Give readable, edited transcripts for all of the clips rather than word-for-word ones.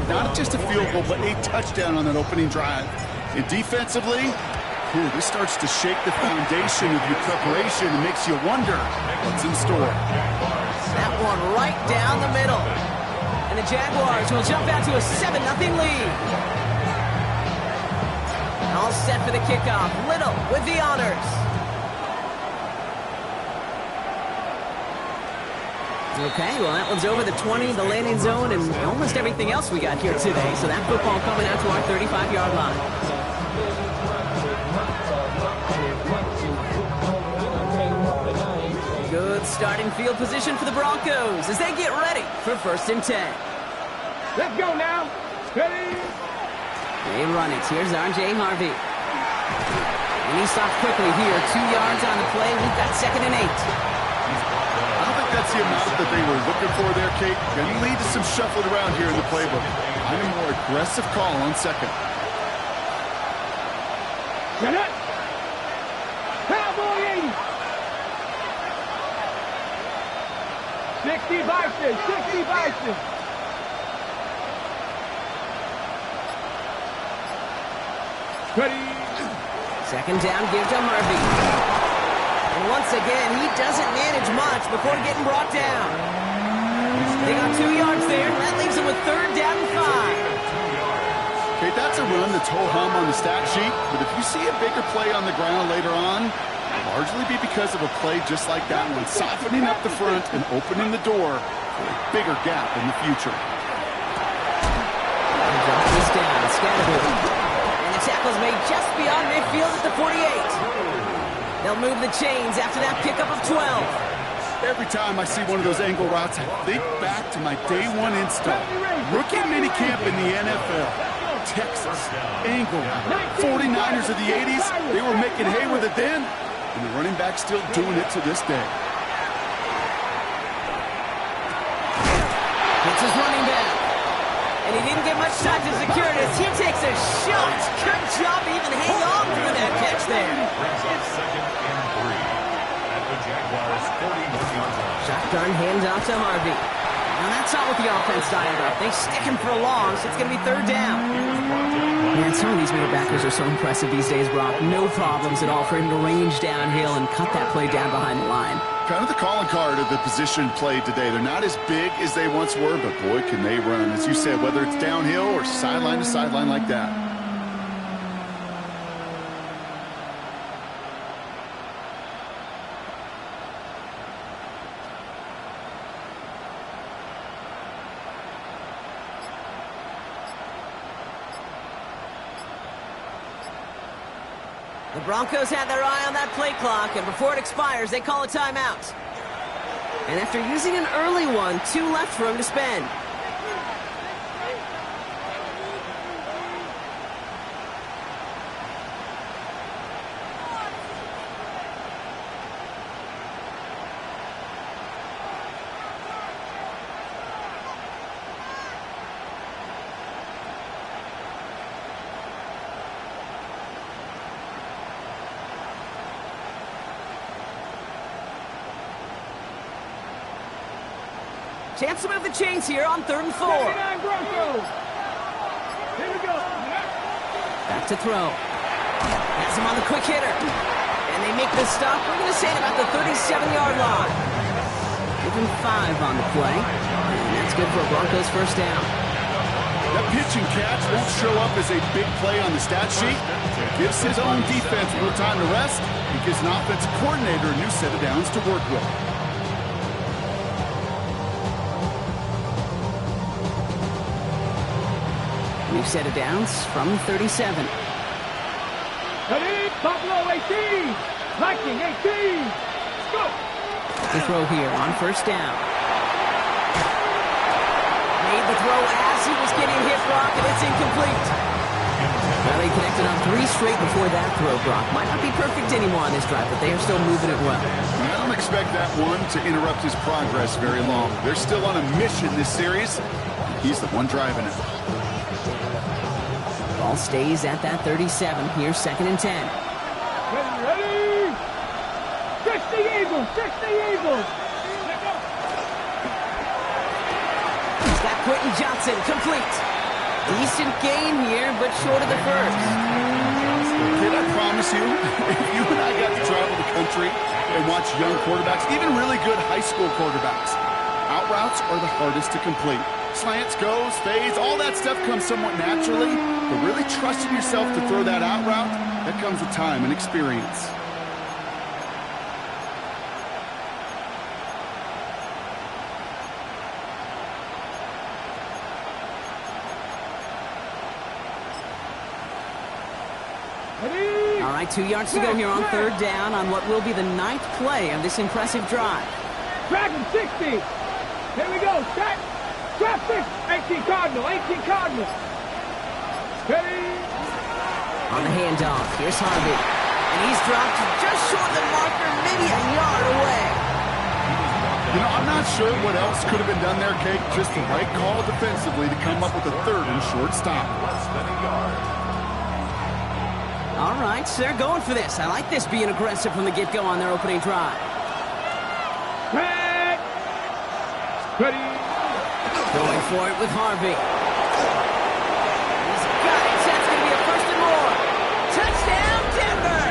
not just a field goal, but a touchdown on that opening drive. And defensively, this starts to shake the foundation of your preparation and makes you wonder what's in store. That one right down the middle. And the Jaguars will jump out to a 7-0 lead. All set for the kickoff. Little with the honors. Okay, well, that one's over the 20, the landing zone, and almost everything else we got here today. So that football coming out to our 35-yard line. Good starting field position for the Broncos as they get ready for 1st and 10. Let's go now. Ready? They run it. Here's R.J. Harvey. And he stops quickly here. 2 yards on the play. We've got 2nd and 8. I don't think that's the amount that they were looking for there, Kate. Can lead to some shuffling around here in the playbook. I'm a more aggressive call on 2nd. Get it. Cowboy 80. 60 Bison. 60 Bison. Ready. 2nd down, give to Harvey. And once again, he doesn't manage much before getting brought down. They got 2 yards there. That leaves him with 3rd down and 5. Okay, that's a run that's ho-hum on the stat sheet, but if you see a bigger play on the ground later on, it'll largely be because of a play just like that one, softening up the front and opening the door for a bigger gap in the future. Drop this down, Scatterby. Tackles made just beyond midfield at the 48. They'll move the chains after that pickup of 12. Every time I see one of those angle routes, I think back to my day one install. Rookie minicamp in the NFL. Texas, angle route. 49ers of the 80s, they were making hay with it then, and the running back's still doing it to this day. It's his running back. And he didn't get much time to secure it as he takes a shot. Good job to even hang on through that catch there. 2nd and 3 at the Jaguars' 41-yard line. Shotgun handoff to Harvey. Now that's not what the offense dialed up. They stick him for a long, so it's going to be 3rd down. Man, some of these middle backers are so impressive these days, Brock. No problems at all for him to range downhill and cut that play down behind the line. Kind of the calling card of the position played today. They're not as big as they once were, but boy, can they run. As you said, whether it's downhill or sideline to sideline like that. The Broncos had their eye on that play clock, and before it expires, they call a timeout. And after using an early one, 2 left for him to spend. Chance to move the chains here on 3rd and 4. Broncos. Here we go. Back to throw. Has him on the quick hitter. And they make this stop. We're going to say at about the 37-yard line. Give him 5 on the play. And that's good for a Broncos 1st down. That pitch and catch won't show up as a big play on the stat sheet. It gives his own defense more time to rest. It gives an offensive coordinator a new set of downs to work with. New set of downs from 37. Ready? Buffalo 18. Viking 18. Go. The throw here on 1st down. Made the throw as he was getting hit, Brock, and it's incomplete. Well, they connected on 3 straight before that throw, Brock. Might not be perfect anymore on this drive, but they are still moving it well. I don't expect that one to interrupt his progress very long. They're still on a mission this series. He's the one driving it. Ball stays at that 37. Here's 2nd and 10. Ready? 60 Eagles. 60 Eagles. He's got Quentin Johnson complete. Decent gain here, but short of the first. Kid, I promise you, if you and I got to travel the country and watch young quarterbacks, even really good high school quarterbacks, out routes are the hardest to complete. Slants, goes, fades, all that stuff comes somewhat naturally, but really trusting yourself to throw that out route, that comes with time and experience. All right, 2 yards to go here on third down on what will be the 9th play of this impressive drive. Dragon 60. Here we go. Set. Drop 6. 18 Cardinal. 18 Cardinal. Steady. On the handoff, here's Harvey. And he's dropped just short of the marker, maybe a yard away. You know, I'm not sure what else could have been done there, Kate. Just the right call defensively to come up with a third and short stop. Less than a yard. All right, so they're going for this. I like this being aggressive from the get-go on their opening drive. Red. Ready. Going for it with Harvey. He's got it. That's going to be a first and more. Touchdown, Denver!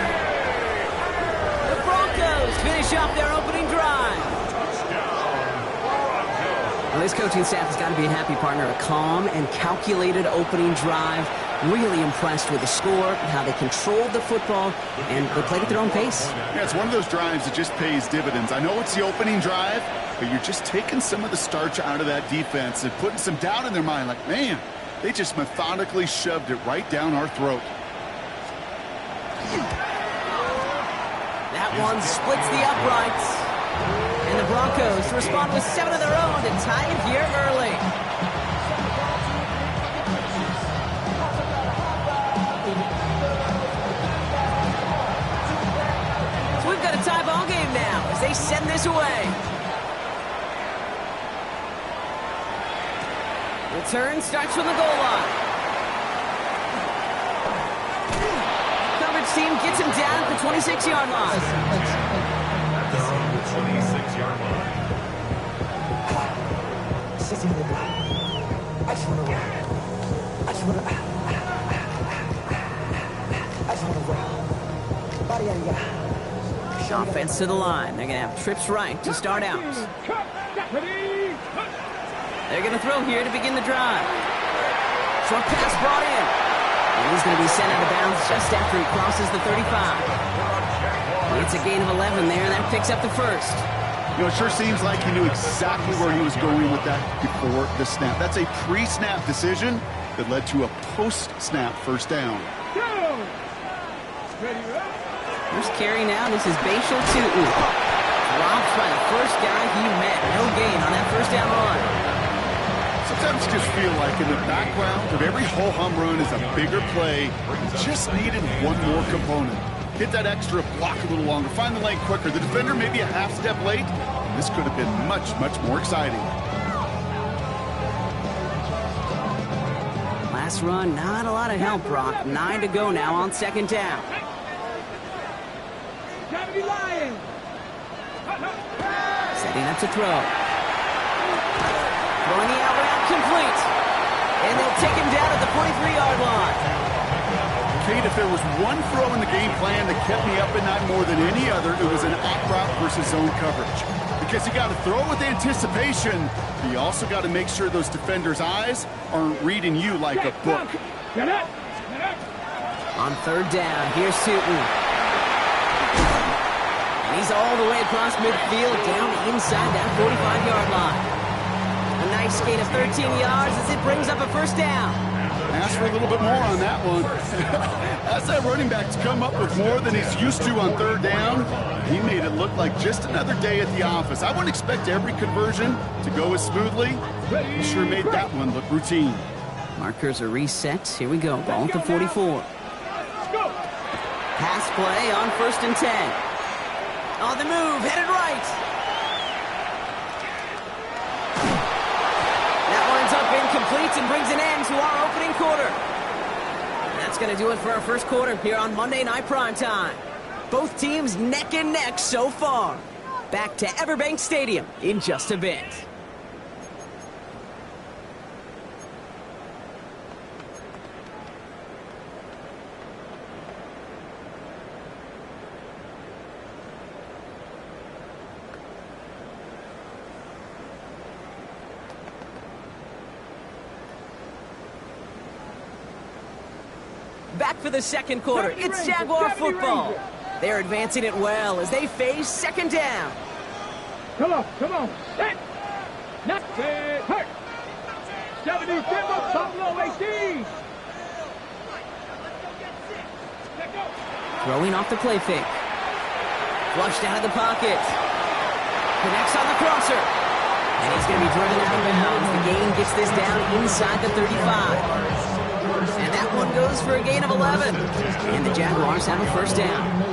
The Broncos finish off their opening drive. Well, this coaching staff has got to be a happy partner. A calm and calculated opening drive. Really impressed with the score, how they controlled the football, and they played at their own pace. Yeah, it's one of those drives that just pays dividends. I know it's the opening drive, but you're just taking some of the starch out of that defense and putting some doubt in their mind. Like, man, they just methodically shoved it right down our throat. That one splits the uprights. And the Broncos respond with 7 of their own to tie it here early. We've got a tie ball game now as they send this away. Return starts from the goal line. Coverage team gets him down at the 26-yard line. From the 26-yard line. Offense to the line. They're going to have trips right to start out. They're going to throw here to begin the drive. Short pass brought in. And he's going to be sent out of bounds just after he crosses the 35. It's a gain of 11 there, and that picks up the first. You know, it sure seems like he knew exactly where he was going with that before the snap. That's a pre-snap decision that led to a post-snap first down. First carry now, this is Bashal Tootin. Dropped by the first guy he met. No gain on that first down run. Sometimes you just feel like in the background of every ho-hum run is a bigger play. Just needed one more component. Hit that extra block a little longer. Find the lane quicker. The defender maybe a half step late. This could have been much, much more exciting. Last run, not a lot of help, Brock. 9 to go now on second down. Setting up to throw. Throwing the out route complete. And they'll take him down at the 43-yard line. Kate, if there was one throw in the game plan that kept me up at night more than any other, it was an out route versus zone coverage. Because you got to throw with anticipation, but you also got to make sure those defenders' eyes aren't reading you like a book. On third down, here's Tootin. And he's all the way across midfield, down inside that 45-yard line. A nice gain of 13 yards as it brings up a first down. Ask for a little bit more on that one. As that running back's come up with more than he's used to on third down, he made it look like just another day at the office. I wouldn't expect every conversion to go as smoothly. He sure made that one look routine. Markers are reset. Here we go. Ball at the 44. Pass play on 1st and 10. On the move, headed right. That one's up incomplete and brings an end to our opening quarter. And that's going to do it for our first quarter here on Monday Night Primetime. Both teams neck and neck so far. Back to Everbank Stadium in just a bit. Back for the second quarter. It's Jaguar football. They're advancing it well as they face second down. Come on, set. Not set. Hurt. 70, top low, 18. Throwing off the play fake. Flushed out of the pocket. Connects on the crosser. And he's going to be driven out of bounds. The gain gets this down inside the 35. And that one goes for a gain of 11. And the Jaguars have a first down.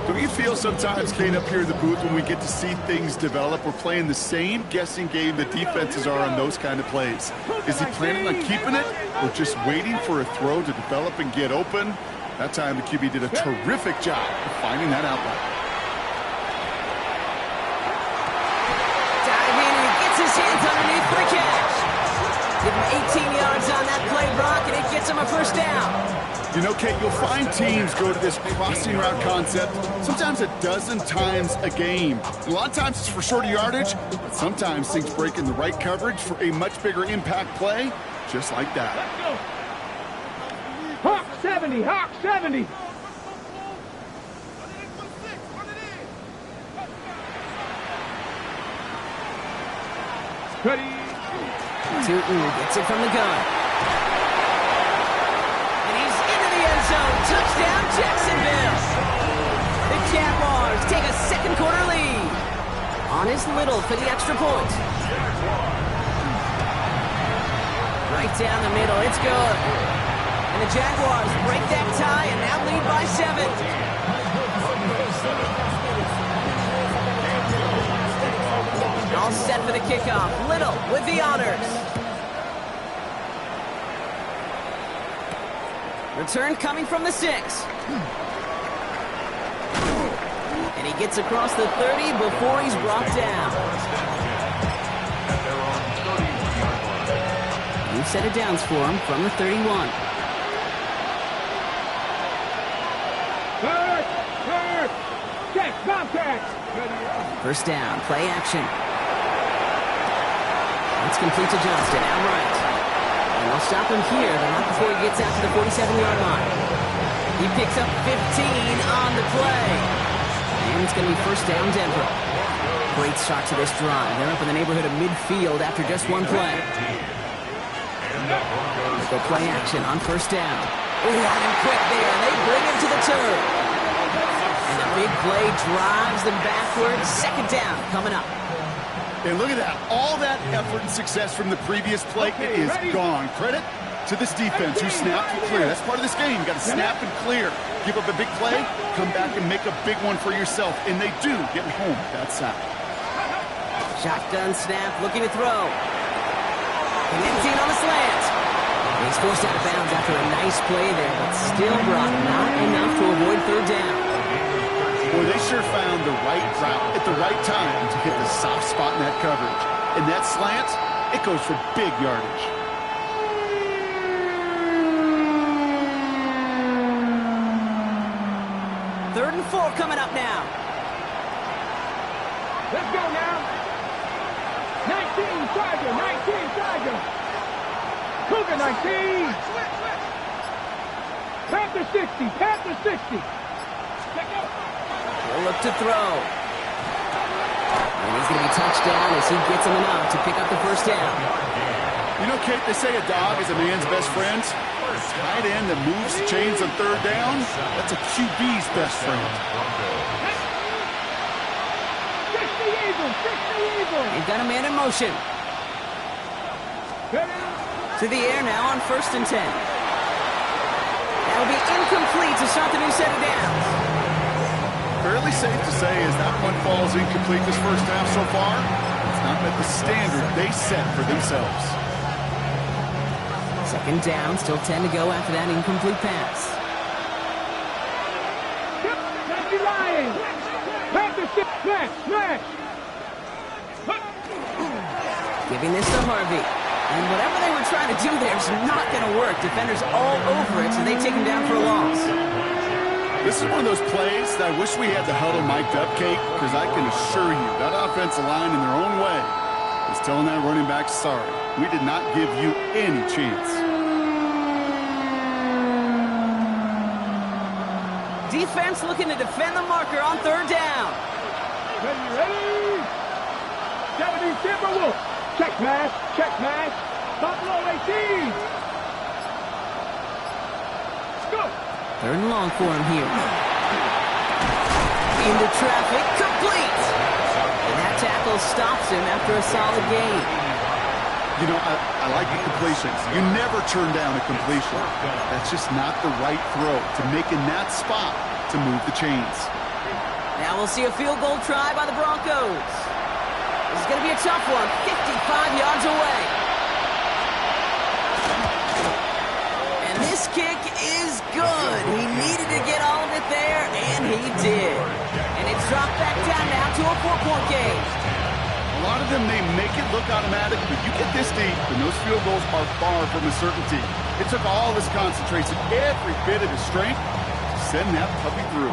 Don't you feel sometimes, Kate, up here in the booth when we get to see things develop, we're playing the same guessing game the defenses are on those kind of plays? Is he planning on keeping it or just waiting for a throw to develop and get open? That time the QB did a terrific job of finding that outlet. Diving, and he gets his hands underneath for the catch. Give him 18 yards on that play, Brock, and it gets him a first down. You know, Kate, you'll find teams go to this crossing route concept sometimes a dozen times a game. A lot of times it's for shorter yardage, but sometimes things break in the right coverage for a much bigger impact play, just like that. Let's go. Hawk 70, Hawk 70. Ready. Tootin gets it from the gun. And he's into the end zone. Touchdown, Jacksonville. The Jaguars take a second quarter lead. On is Little for the extra point. Right down the middle. It's good. And the Jaguars break that tie and now lead by 7. All set for the kickoff. Little with the honors. Return coming from the 6. And he gets across the 30 before he's brought down. New set of downs for him from the 31. Check, contact. First down, play action. It's complete to Johnston, outright. And they'll stop him here, but not before he gets out to the 47-yard line. He picks up 15 on the play. And it's going to be first down, Denver. Great start to this drive. They're up in the neighborhood of midfield after just one play. Go play action on first down. Oh, got him quick there. They bring him to the turf. And the big play drives them backwards. Second down coming up. And look at that. All that effort and success from the previous play is gone. Credit to this defense who snapped and clear. That's part of this game. You got to snap and clear. Give up a big play, come back and make a big one for yourself. And they do get home that sack. Shotgun snap, looking to throw. Connecting on the slant. And he's forced out of bounds after a nice play there, but still brought not enough to avoid third down. Boy, they sure found the right route at the right time to hit the soft spot in that coverage. And that slant, it goes for big yardage. Third and 4 coming up now. Let's go now. 19, Tiger, 19, Tiger. Cougar 19. Panther 60, Panther 60. Check out. He'll look to throw. And he's going to be touched down as he gets him enough to pick up the first down. You know, Kate, they say a dog is a man's best friend. A tight end that moves the chains on third down, that's a QB's best friend. 60 Eagles, 60 Eagles. They've got a man in motion. To the air now on first and 10. That'll be incomplete to start the new set of downs. Fairly safe to say as that one falls incomplete this first half so far, it's not met the standard they set for themselves. Second down, still 10 to go after that incomplete pass. Giving this to Harvey. And whatever they were trying to do there is not going to work. Defenders all over it, so they take him down for a loss. This is one of those plays that I wish we had the huddle mic'd up, Kate, because I can assure you that offensive line in their own way is telling that running back, sorry, we did not give you any chance. Defense looking to defend the marker on third down. Ready? 70 Timberwolves. Check pass. Buffalo 18. Go. Third and long for him here. Into traffic, complete. And that tackle stops him after a solid gain. You know, I like the completions. You never turn down a completion. That's just not the right throw to make in that spot to move the chains. Now we'll see a field goal try by the Broncos. This is going to be a tough one, 55 yards away. And this kick is good. He needed to get all of it there, and he did. And it's dropped back down now to a 4-point game. A lot of them, they make it look automatic, but you get this deep, and those field goals are far from a certainty. It took all his concentration, every bit of his strength, to send that puppy through.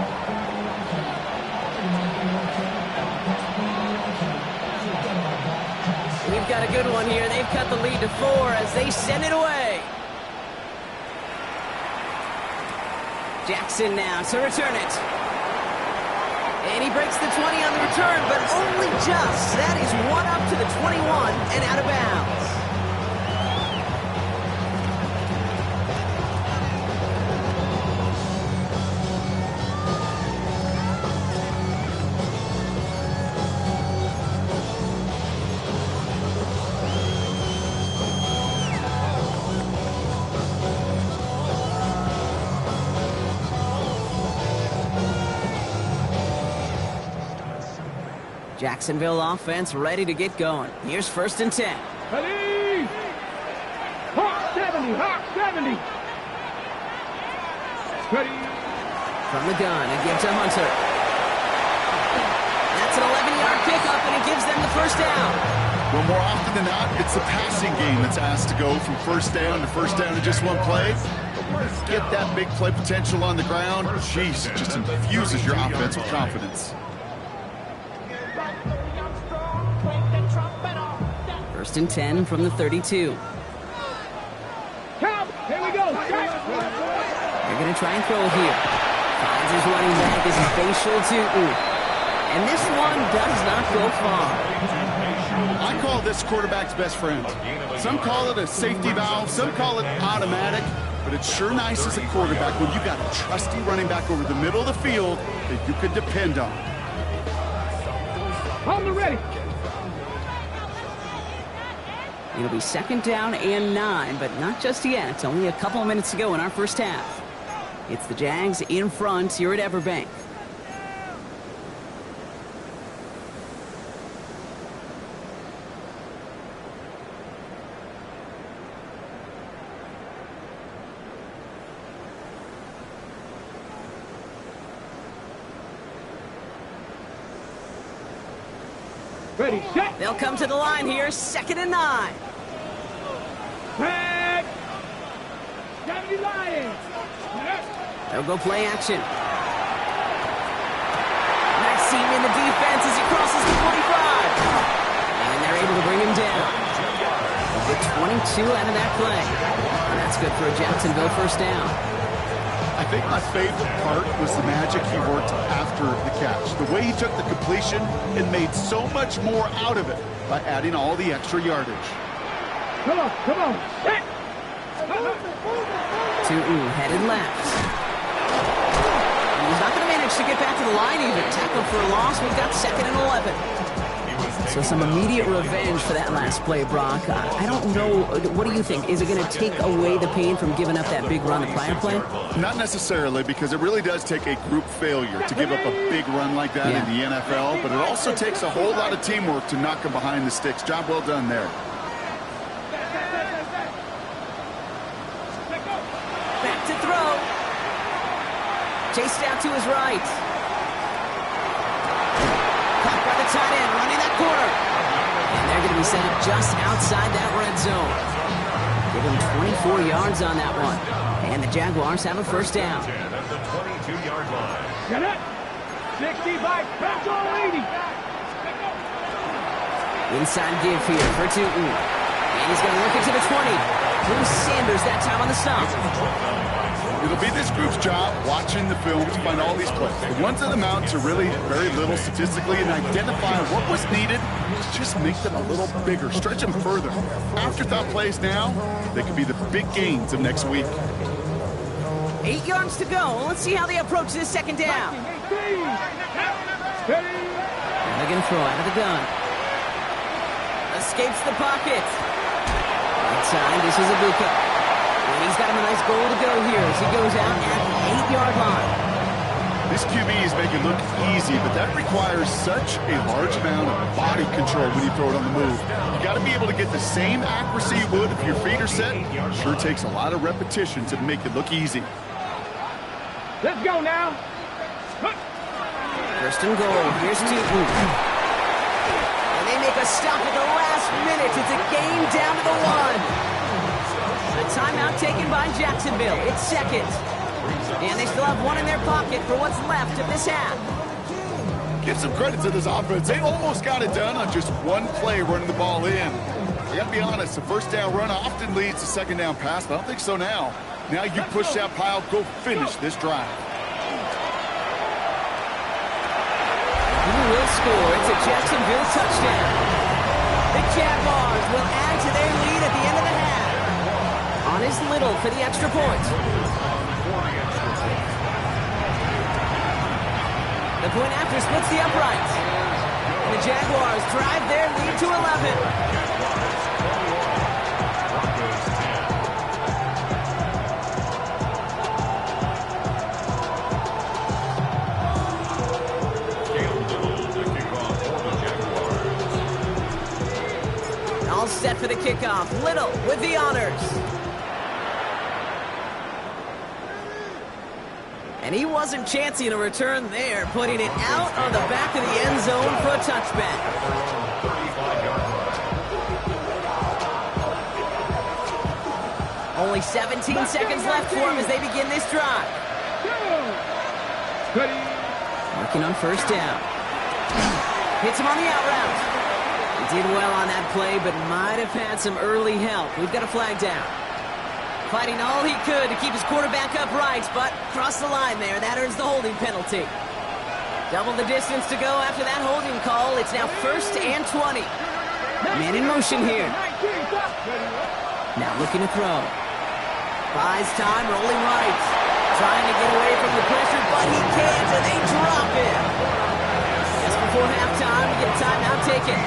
We've got a good one here. They've cut the lead to 4 as they send it away. Jackson now to return it. And he breaks the 20 on the return, but only just. That is one up to the 21 and out of bounds. Jacksonville offense ready to get going. Here's 1st and 10. Ready? Hawk 70. Ready? From the gun, it gives to Hunter. That's an 11-yard pickup, and it gives them the 1st down. Well, more often than not, it's the passing game that's asked to go from 1st down to 1st down in just one play. Get that big play potential on the ground. Jeez, it just infuses your offense with confidence. 1st and 10 from the 32. Count. Here we go. They're going to try and throw here. Finds his running back as his facial to and this one does not go far. I call this quarterback's best friend. Some call it a safety valve, some call it automatic, but it's sure nice as a quarterback when you got a trusty running back over the middle of the field that you can depend on. On the ready. It'll be 2nd down and 9, but not just yet. It's only a couple of minutes to go in our first half. It's the Jags in front here at Everbank. Ready, set. They'll come to the line here, 2nd and 9. Back. 70 Lions. They'll go play action. Nice seam in the defense as he crosses the 25. And they're able to bring him down. We'll get 22 out of that play. And that's good for a Jacksonville 1st down. I think my favorite part was the magic he worked after the catch. The way he took the completion and made so much more out of it by adding all the extra yardage. Come on. Set. Tutu headed left. He's not going to manage to get back to the line even. Tackled for a loss. We've got 2nd and 11. So some immediate revenge for that last play, Brock. I don't know. What do you think? Is it going to take away the pain from giving up that big run the prior play? Not necessarily, because it really does take a group failure to give up a big run like that in the NFL, but it also takes a whole lot of teamwork to knock him behind the sticks. Job well done there. Back to throw. Chased out to his right. Caught by the tight end, running that corner. And they're going to be set up just outside that red zone. Give him 24 yards on that one. And the Jaguars have a 1st down. At the 22-yard line. Get it. 65. Pencil 80. Inside give here for Tutu. And he's going to work it to the 20. Bruce Sanders that time on the stop. It'll be this group's job watching the film to find all these plays. The ones that amount to really very little statistically and identify what was needed to just make them a little bigger, stretch them further. Afterthought plays now, they could be the big gains of next week. 8 yards to go. Let's see how they approach this second down. Ready? They're going to throw out of the gun. Escapes the pocket. Inside, this is Ibuka. And he's got him a nice goal to go here as he goes out at the 8-yard line. This QB is making it look easy, but that requires such a large amount of body control when you throw it on the move. You got to be able to get the same accuracy you would if your feet are set. Sure takes a lot of repetition to make it look easy. Let's go now. First and goal. Here's Teaton. And they make a stop at the last minute. It's a game down to the 1. The timeout taken by Jacksonville. It's second. And they still have one in their pocket for what's left of this half. Give some credit to this offense. They almost got it done on just one play running the ball in. I got to be honest, a first down run often leads to second down pass, but I don't think so now. Now you push that pile, go finish this drive. Who will score? It's a Jacksonville touchdown. The Jaguars will add to their lead at the end of the half. On is Little for the extra point. The point after splits the uprights. And the Jaguars drive their lead to 11. All set for the kickoff. Little with the honors. And he wasn't chancing a return there, putting it out on the back of the end zone for a touchback. Only 17 seconds left for him as they begin this drive. Working on first down. Hits him on the out route. He did well on that play, but might have had some early help. We've got a flag down. Fighting all he could to keep his quarterback upright, but crossed the line there. That earns the holding penalty. Double the distance to go after that holding call. It's now first and 20. Man in motion here. Now looking to throw. Buys time, rolling right. Trying to get away from the pressure, but he can't, and they drop him. Just before halftime, we get a timeout taken.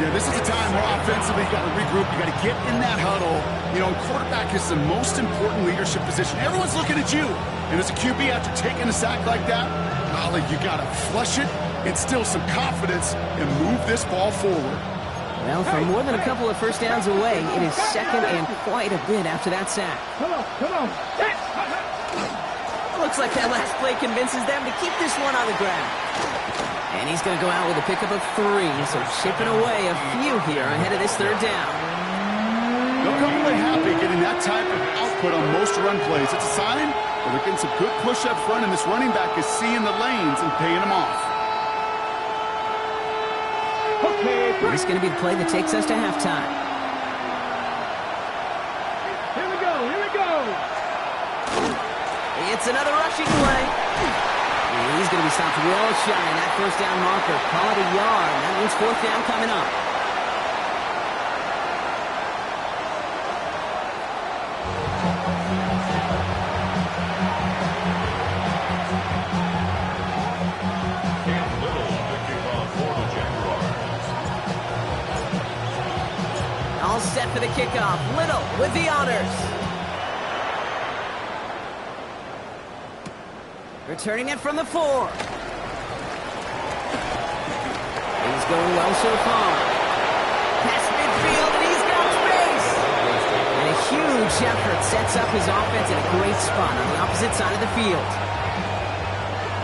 Yeah, this is a time where offensively you got to regroup. You got to get in that huddle. You know, quarterback is the most important leadership position. Everyone's looking at you. And as a QB, after taking a sack like that, golly, you got to flush it, instill some confidence, and move this ball forward. Well, for more than a couple of first downs away, it is second and quite a bit after that sack. Come on. Looks like that last play convinces them to keep this one on the ground. And he's going to go out with a pickup of 3, so chipping away a few here ahead of this third down. They'll come away happy getting that type of output on most run plays. It's a sign that they're getting some good push up front, and this running back is seeing the lanes and paying them off. Okay. This is going to be the play that takes us to halftime. Here we go. It's another rushing play. And he's going to be stopped well shy in that first down marker. Call it a yard. That means fourth down coming up. All set for the kickoff. Little with the honors. Returning it from the 4. He's going well so far. Past midfield, and he's got space. And a huge effort sets up his offense in a great spot on the opposite side of the field.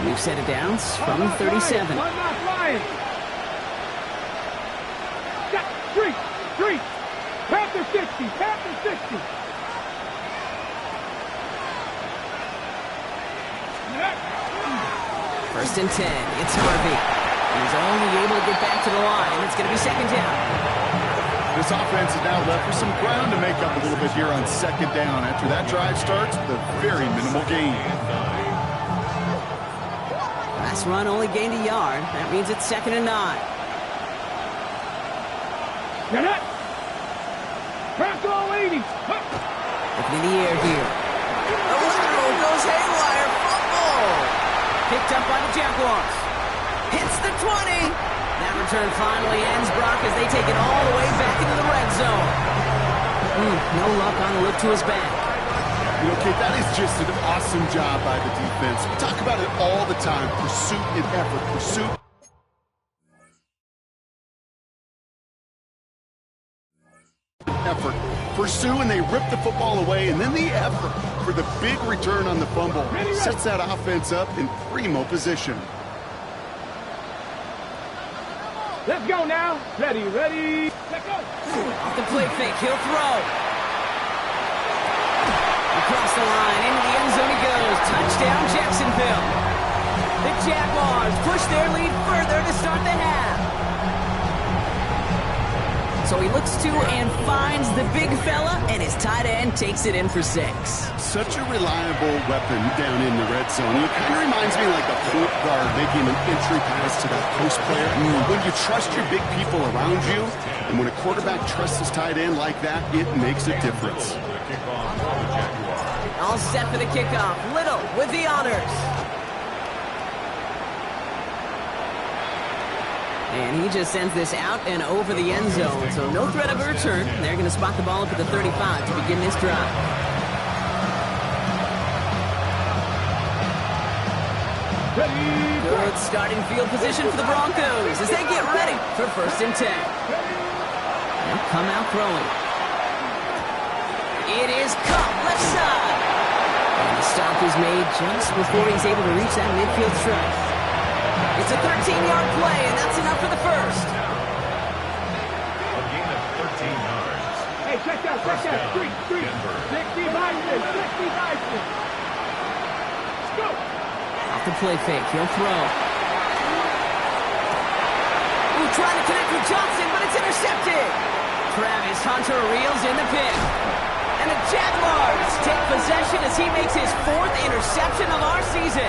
New set of downs from 37. I'm not flying. Street. Panther 60. First and 10. It's Harvey. He's only able to get back to the line. It's going to be second down. This offense is now left with some ground to make up a little bit here on second down after that drive starts with a very minimal gain. Last run only gained a yard. That means it's 2nd and 9. Get up! Bronco 80! Looking in the air here. The lateral goes haywire. Fumble! Picked up by the Jaguars. Hits the 20. That return finally ends, Brock, as they take it all the way back into the red zone. No luck on the look to his back. You know, Kate, that is just an awesome job by the defense. We talk about it all the time. Pursuit and effort. Pursuit. Effort. Pursue, and they rip the football away, and then the effort for the big return on the fumble sets that offense up in primo position. Let's go now. Ready. Let's go. Off the play fake, he'll throw. Across the line, into the end zone he goes. Touchdown, Jacksonville. The Jaguars push their lead further to start the half. So he looks to and finds the big fella, and his tight end takes it in for 6. Such a reliable weapon down in the red zone. It kind of reminds me like a point guard making an entry pass to that post player. When you trust your big people around you, and when a quarterback trusts his tight end like that, it makes a difference. All set for the kickoff. Little with the honors. And he just sends this out and over the end zone. So no threat of a return. They're going to spot the ball up at the 35 to begin this drive. Good starting field position for the Broncos as they get ready for 1st and 10. They'll come out throwing. It is caught left side. And the stop is made just before he's able to reach that midfield stripe. It's a 13-yard play, and that's enough for the first. A gain of 13 yards. Hey, check that. Street. 60 Bison. Let's go. Off the play fake, he'll throw. Ooh, trying to connect with Johnson, but it's intercepted. Travis Hunter reels in the pick. And the Jaguars take possession as he makes his 4th interception of our season.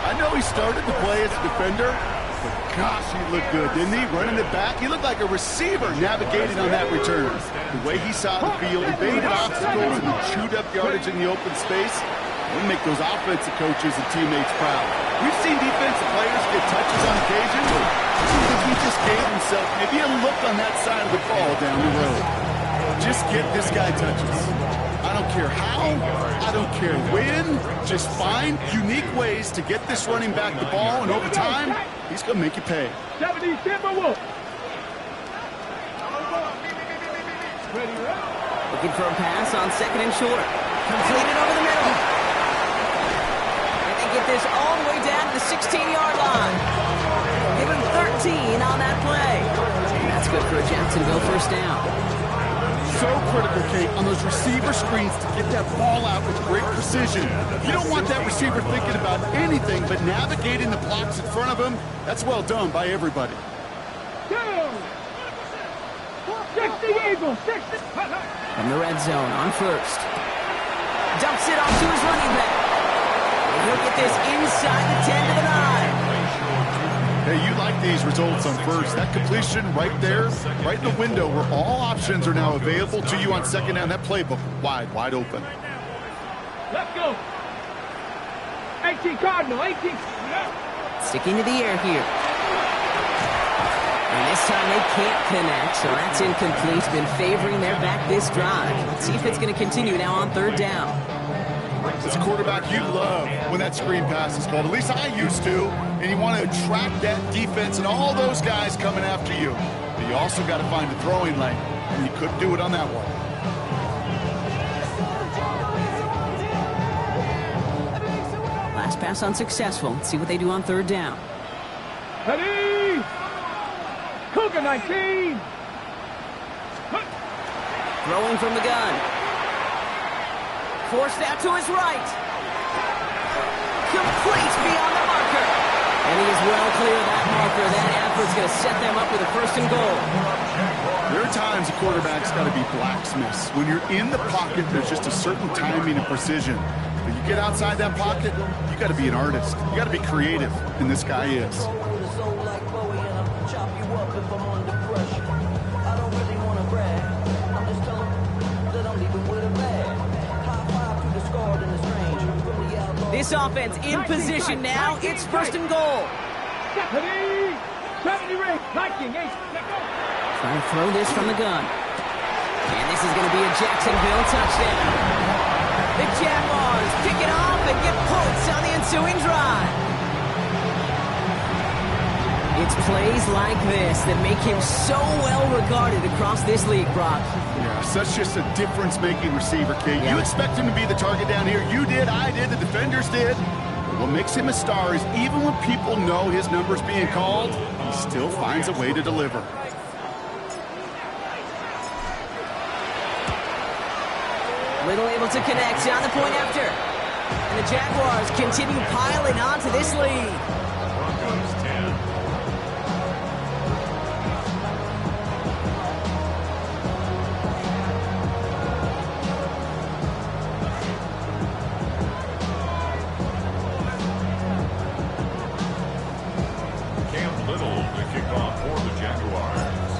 I know he started the play as a defender, but gosh, he looked good, didn't he? Running it back, he looked like a receiver navigating on that return. The way he saw the field, evaded obstacles, and he chewed up yardage in the open space. We'll make those offensive coaches and teammates proud. We've seen defensive players get touches on occasion, but he just gave himself maybe a look on that side of the ball down the road. Just get this guy touches. I don't care how, I don't care when, just find unique ways to get this running back the ball, and over time, he's going to make you pay. 70 Timberwolves. Looking for a pass on 2nd and short. Completed over the middle. And they get this all the way down to the 16-yard line. Give him 13 on that play. And that's good for a Jacksonville 1st down. So critical, Kate, on those receiver screens to get that ball out with great precision. You don't want that receiver thinking about anything but navigating the blocks in front of him. That's well done by everybody. 60 Eagles. 60. From the red zone on 1st. Dumps it off to his running back. And he'll get this inside the 10 to the 9. Hey, you like these results on 1st. That completion right there, right in the window where all options are now available to you on 2nd down. That playbook wide open. Let's go. 18 Cardinal. 18. Sticking to the air here. And this time they can't connect, so that's incomplete. Been favoring their back this drive. Let's see if it's going to continue now on 3rd down. As a quarterback, you love when that screen pass is called. At least I used to. And you want to attract that defense and all those guys coming after you. But you also got to find the throwing lane. And you couldn't do it on that one. Last pass unsuccessful. Let's see what they do on 3rd down. Ready. Cougar 19. Throwing from the gun. Forced out to his right. Complete beyond the marker. And he is well clear of that marker. That effort's going to set them up with a 1st and goal. There are times a quarterback's got to be blacksmiths. When you're in the pocket, there's just a certain timing and precision. But you get outside that pocket, you got to be an artist. You got to be creative, and this guy is. This offense in position now. It's first and goal. Stephanie! 70 ring, Viking, 8, let go! Trying to throw this from the gun. And this is going to be a Jacksonville touchdown. The Jaguars pick it off and get points on the ensuing drive. It's plays like this that make him so well regarded across this league, Brock. Yeah, such just a difference-making receiver, Kate. You expect him to be the target down here. You did, I did, the defenders did. But what makes him a star is even when people know his number's being called, he still finds a way to deliver. Little able to connect on the point after. And the Jaguars continue piling on to this lead. Broncos 10.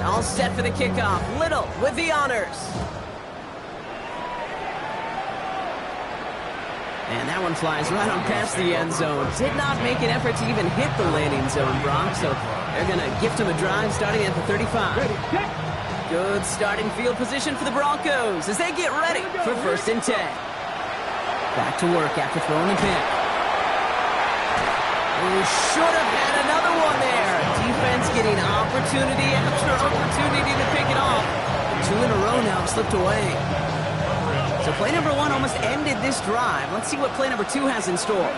All set for the kickoff. Little with the honors. And that one flies right on past the end zone. Did not make an effort to even hit the landing zone, Brock. So they're going to gift him a drive starting at the 35. Good starting field position for the Broncos as they get ready for first and 10. Back to work after throwing the pick. We should have had another one there. Defense getting opportunity after opportunity to pick it off. 2 in a row now have slipped away. So play number 1 almost ended this drive. Let's see what play number 2 has in store.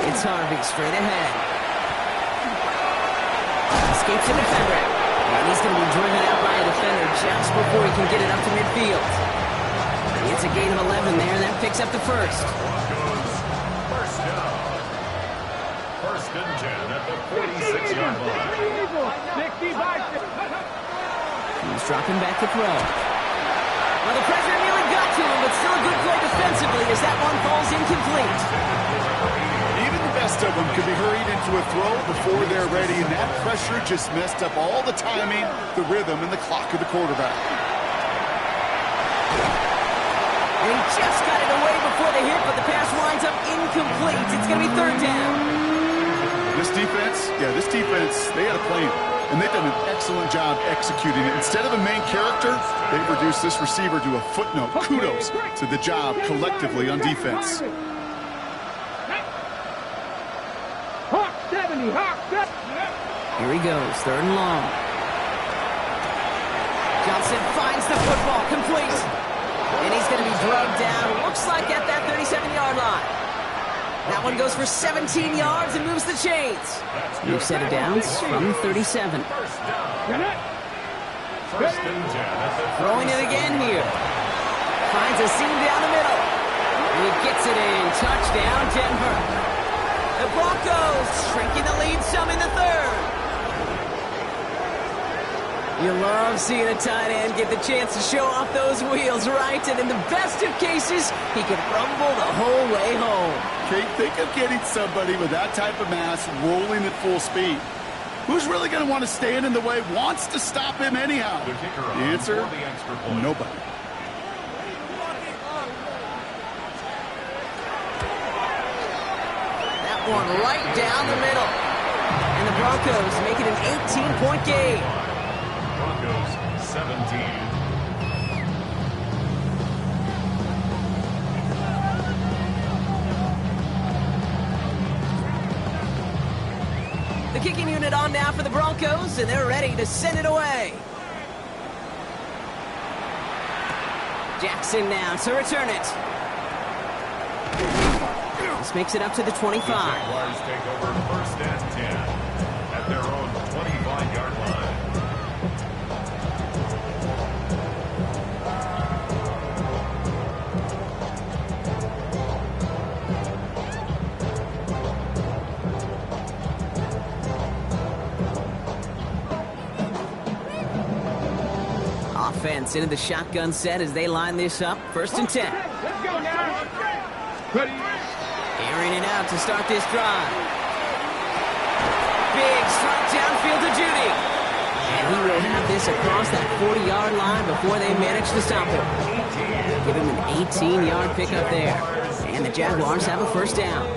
It's Harvey straight ahead. Escapes the defender. And he's going to be driven out by a defender just before he can get it up to midfield. It's a gain of 11 there, and that picks up the first. Broncos, first down. First and 10 at the 46-yard line. He's dropping back to throw. Well, the pressure nearly got to him, but still a good play defensively as that one falls incomplete. Even the best of them could be hurried into a throw before they're ready, and that pressure just messed up all the timing, the rhythm, and the clock of the quarterback. And he just got it away before the hit, but the pass winds up incomplete. It's going to be third down. This defense, they had a plan, and they've done an excellent job executing it. Instead of a main character, they've reduced this receiver to a footnote. Kudos to the job collectively on defense. Hawk 70, Hawk 70. Here he goes, third and long. Johnson finds the football, complete. And he's going to be dragged down, looks like at that 37-yard line. That one goes for 17 yards and moves the chains. Move set of downs from 37. First and 10. Throwing it again here. Finds a seam down the middle. And he gets it in. Touchdown, Denver. The Broncos shrinking the lead some in the third. You love seeing a tight end get the chance to show off those wheels, right? And in the best of cases, he can rumble the whole way home. Kate, think of getting somebody with that type of mass rolling at full speed. Who's really going to want to stand in the way, wants to stop him anyhow? The kicker The answer, for the extra point. nobody. That one right down the middle. And the Broncos make it an 18-point game. Broncos 17. The kicking unit on now for the Broncos, and they're ready to send it away. Jackson now to return it. This makes it up to the 25. The Jaguars take over first and 10 at their own 25-yard line. Offense into the shotgun set as they line this up. 1st and 10. Let's go now. Ready. Airing it out to start this drive. Big strike downfield to Judy. And he will have this across that 40-yard line before they manage to stop him. Give him an 18-yard pickup there. And the Jaguars have a 1st down.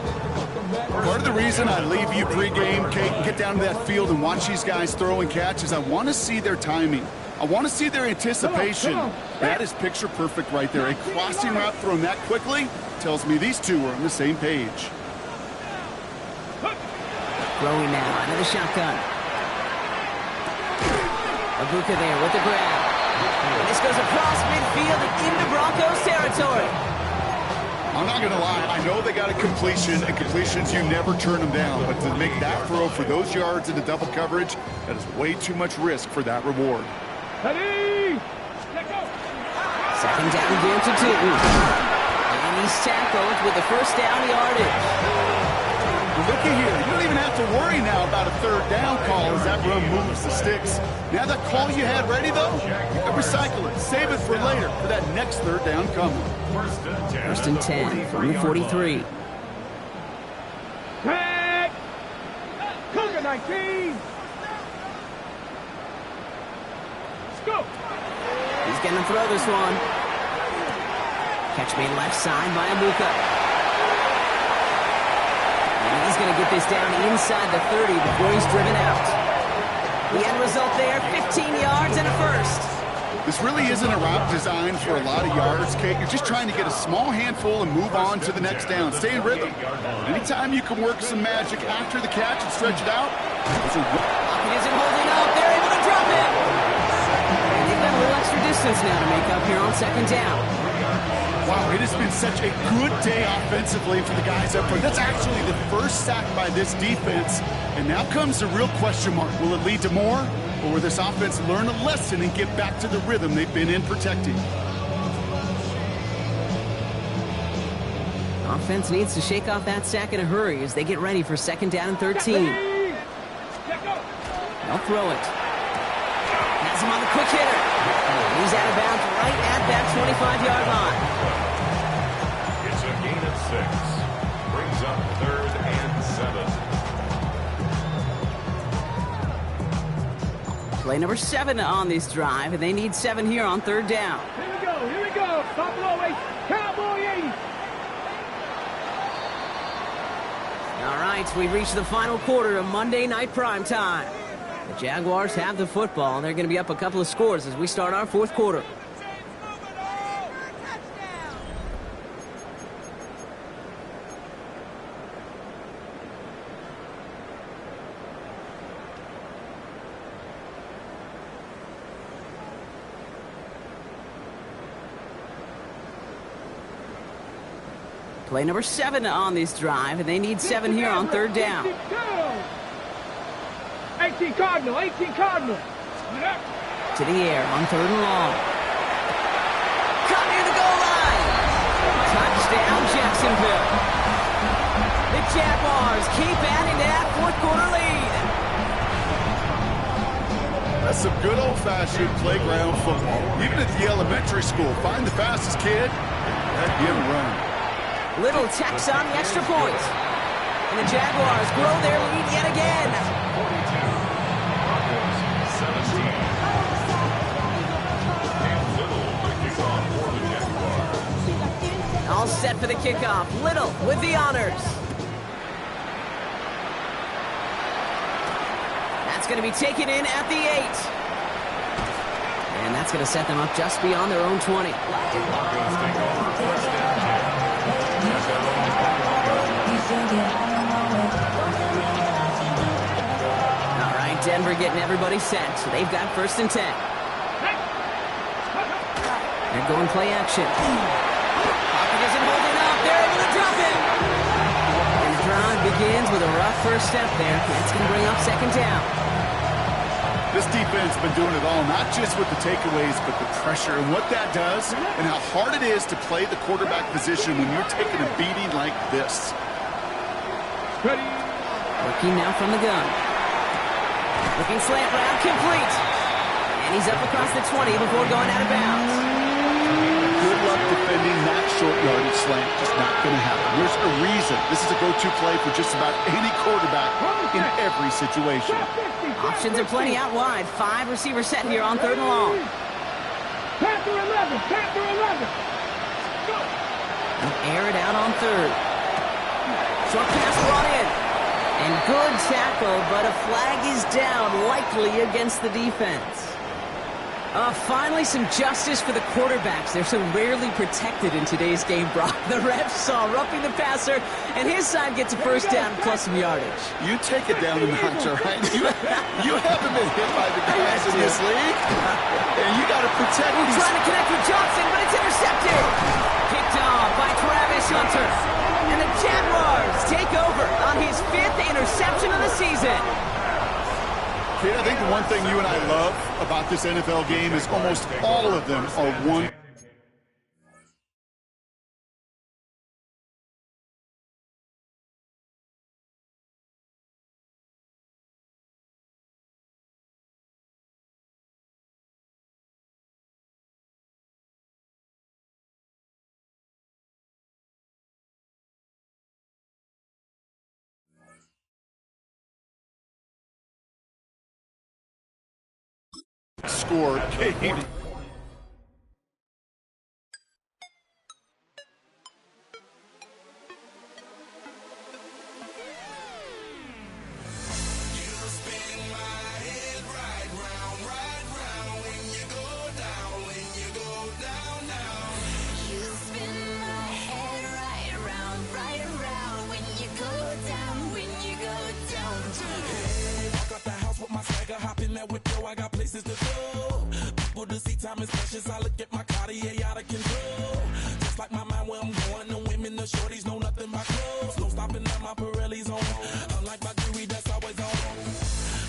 Part of the reason I leave you pregame, Kate, and get down to that field and watch these guys throw and catch is I want to see their timing. I want to see their anticipation. That is picture perfect right there. A crossing route thrown that quickly tells me these two are on the same page. Throwing now out of the shotgun. Abuka there with the grab. This goes across midfield and into Broncos territory. I'm not going to lie. I know they got a completion, and completions, you never turn them down. But to make that throw for those yards into double coverage, that is way too much risk for that reward. Ready. Let go. 2nd down again to Tootin. And he's tackled with the 1st down yardage. Look at here. You don't even have to worry now about a 3rd down call as that run moves the sticks. Now that call you had ready, though, you can recycle it. Save it for later for that next 3rd down coming. 1st and 10 from the 43. Tag. Cougar 19. Let's go. He's going to throw this one. Catch made left side by Abuka. And he's going to get this down inside the 30 before he's driven out. The end result there, 15 yards and a 1st. This really isn't a route designed for a lot of yards, Kate. You're just trying to get a small handful and move on to the next down. Stay in rhythm. Anytime you can work some magic after the catch and stretch it out, He isn't holding up. They're able to drop him. And they've got a little extra distance now to make up here on 2nd down. Wow, it has been such a good day offensively for the guys up front. That's actually the 1st sack by this defense. And now comes the real question mark. Will it lead to more? Or will this offense learn a lesson and get back to the rhythm they've been in protecting? Offense needs to shake off that sack in a hurry as they get ready for 2nd down and 13. They'll throw it. Has him on the quick hitter. He's out of bounds right at that 25-yard line. It's a gain of 6. Brings up 3rd and 7. Play number 7 on this drive, and they need 7 here on 3rd down. Here we go. Here we go. Buffalo 8. Cowboy 80. All right, we've reached the final quarter of Monday Night Prime Time. The Jaguars have the football, and they're going to be up a couple of scores as we start our 4th quarter. Play number 7 on this drive, and they need 7 here on 3rd down. 18 Cardinal, 18 Cardinal. To the air on 3rd and long. Caught near the goal line. Touchdown, Jacksonville. The Jaguars keep adding to that 4th quarter lead. That's some good old-fashioned playground football. Even at the elementary school, find the fastest kid and give him a run. Little tacks on the extra point. And the Jaguars grow their lead yet again. 42. Broncos 17. And Little the kickoff for the Jaguars. All set for the kickoff. Little with the honors. That's going to be taken in at the 8. And that's going to set them up just beyond their own 20. The Broncos take over 1st down. All right, Denver getting everybody set. So they've got 1st and 10. They're going play action. Pocket isn't holding up. They're able to drop him. And the drive begins with a rough 1st step there. That's going to bring up 2nd down. This defense has been doing it all, not just with the takeaways, but the pressure and what that does and how hard it is to play the quarterback position when you're taking a beating like this. Ready. Looking now from the gun. Looking slant route complete. And he's up across the 20 before going out of bounds. Good luck defending that short yardage slant. Just not going to happen. There's a reason this is a go-to play for just about any quarterback in every situation. Options are plenty out wide. 5 receivers set here on 3rd and long. Panther 11, Panther 11. And air it out on 3rd. Short pass brought in. And good tackle, but a flag is down, likely against the defense. Finally some justice for the quarterbacks. They're so rarely protected in today's game, Brock. The refs saw roughing the passer, and his side gets a first down plus some yardage. You take it down a notch, all right? You haven't been hit by the guys in this league, and you got to protect these. Trying to connect with Johnson, but it's intercepted. Picked off by Travis Hunter. And the Jaguars take over on his 5th interception of the season. Kid, I think the one thing you and I love about this NFL game is almost all of them are one. Score game. I got places to go. People to see, time is precious. I look at my Cartier out of control. Just like my mind where I'm going. The women, the shorties know nothing but clothes. No stopping at my Pirelli's on. Unlike my jewelry that's always on.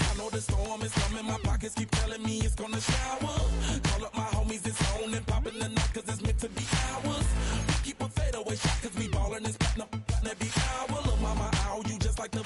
I know the storm is coming. My pockets keep telling me it's gonna shower. Call up my homies, it's on and popping the night cause it's meant to be ours. We keep a fadeaway shot cause we ballin' this platinum every hour. Look, mama, ow, you just like the